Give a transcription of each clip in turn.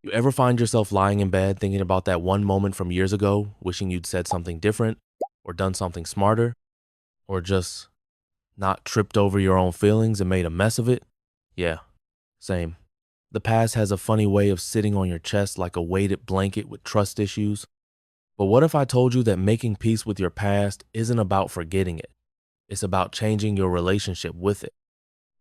You ever find yourself lying in bed thinking about that one moment from years ago, wishing you'd said something different, or done something smarter, or just not tripped over your own feelings and made a mess of it? Yeah, same. The past has a funny way of sitting on your chest like a weighted blanket with trust issues. But what if I told you that making peace with your past isn't about forgetting it? It's about changing your relationship with it.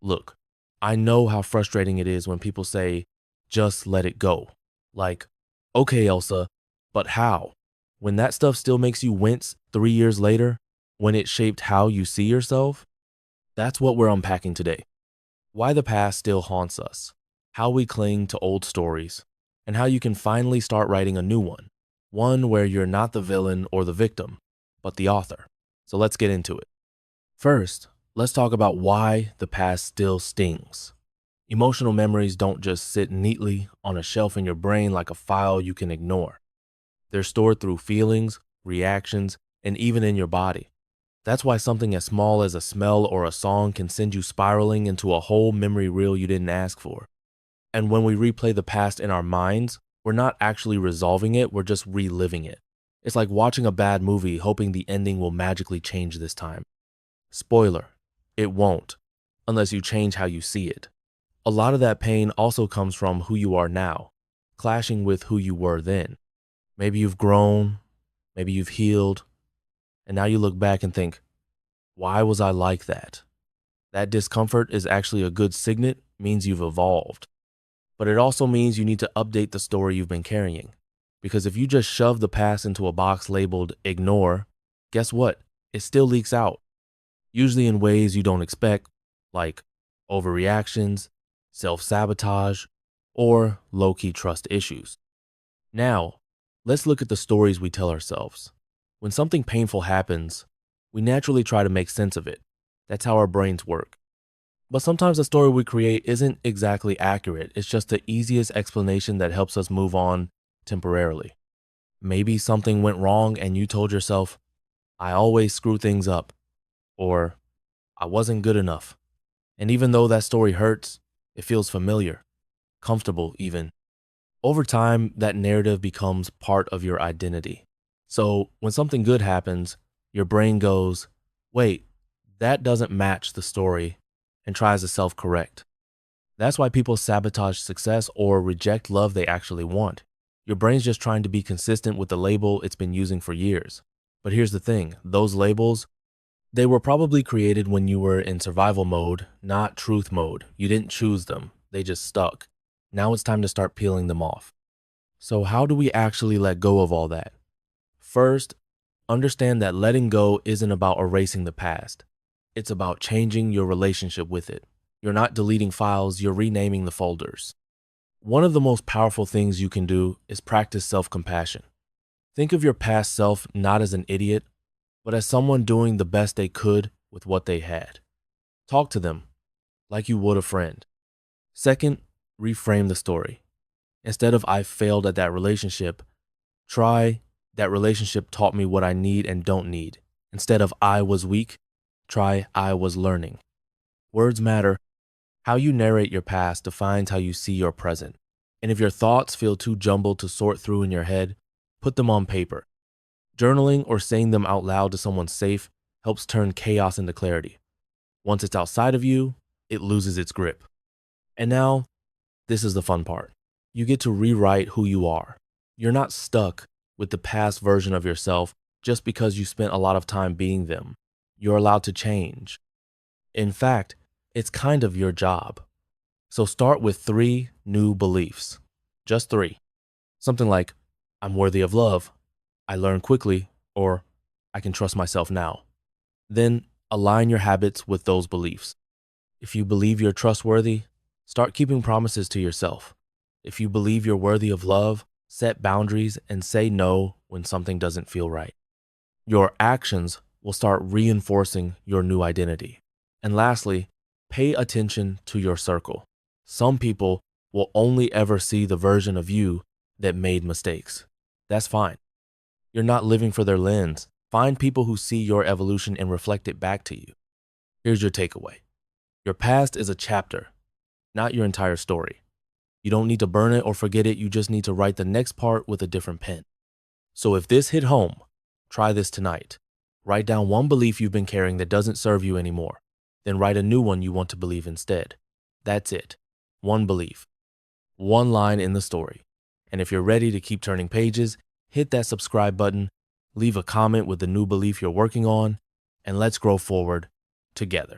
Look, I know how frustrating it is when people say, just let it go. Like, okay, Elsa, but how? When that stuff still makes you wince 3 years later, when it shaped how you see yourself? That's what we're unpacking today. Why the past still haunts us, how we cling to old stories, and how you can finally start writing a new one. One where you're not the villain or the victim, but the author. So let's get into it. First, let's talk about why the past still stings. Emotional memories don't just sit neatly on a shelf in your brain like a file you can ignore. They're stored through feelings, reactions, and even in your body. That's why something as small as a smell or a song can send you spiraling into a whole memory reel you didn't ask for. And when we replay the past in our minds, we're not actually resolving it, we're just reliving it. It's like watching a bad movie hoping the ending will magically change this time. Spoiler, it won't, unless you change how you see it. A lot of that pain also comes from who you are now, clashing with who you were then. Maybe you've grown, maybe you've healed, and now you look back and think, why was I like that? That discomfort is actually a good signet, means you've evolved. But it also means you need to update the story you've been carrying. Because if you just shove the past into a box labeled ignore, guess what? It still leaks out. Usually in ways you don't expect, like overreactions, self-sabotage, or low-key trust issues. Now, let's look at the stories we tell ourselves. When something painful happens, we naturally try to make sense of it. That's how our brains work. But sometimes the story we create isn't exactly accurate. It's just the easiest explanation that helps us move on temporarily. Maybe something went wrong and you told yourself, I always screw things up, or I wasn't good enough. And even though that story hurts, it feels familiar, comfortable even. Over time, that narrative becomes part of your identity. So when something good happens, your brain goes, wait, that doesn't match the story, and tries to self-correct. That's why people sabotage success or reject love they actually want. Your brain's just trying to be consistent with the label it's been using for years. But here's the thing, those labels, they were probably created when you were in survival mode, not truth mode. You didn't choose them, they just stuck. Now it's time to start peeling them off. So how do we actually let go of all that? First, understand that letting go isn't about erasing the past. It's about changing your relationship with it. You're not deleting files, you're renaming the folders. One of the most powerful things you can do is practice self-compassion. Think of your past self not as an idiot, but as someone doing the best they could with what they had. Talk to them like you would a friend. Second, reframe the story. Instead of I failed at that relationship, try that relationship taught me what I need and don't need. Instead of I was weak, try I was learning. Words matter. How you narrate your past defines how you see your present. And if your thoughts feel too jumbled to sort through in your head, put them on paper. Journaling or saying them out loud to someone safe helps turn chaos into clarity. Once it's outside of you, it loses its grip. And now, this is the fun part. You get to rewrite who you are. You're not stuck with the past version of yourself just because you spent a lot of time being them. You're allowed to change. In fact, it's kind of your job. So start with 3 new beliefs. Just 3. Something like, I'm worthy of love, I learn quickly, or I can trust myself now. Then align your habits with those beliefs. If you believe you're trustworthy, start keeping promises to yourself. If you believe you're worthy of love, set boundaries and say no when something doesn't feel right. Your actions will start reinforcing your new identity. And lastly, pay attention to your circle. Some people will only ever see the version of you that made mistakes. That's fine. You're not living for their lens. Find people who see your evolution and reflect it back to you. Here's your takeaway. Your past is a chapter, not your entire story. You don't need to burn it or forget it. You just need to write the next part with a different pen. So if this hit home, try this tonight. Write down one belief you've been carrying that doesn't serve you anymore. Then write a new one you want to believe instead. That's it. One belief. One line in the story. And if you're ready to keep turning pages, hit that subscribe button, leave a comment with the new belief you're working on, and let's grow forward together.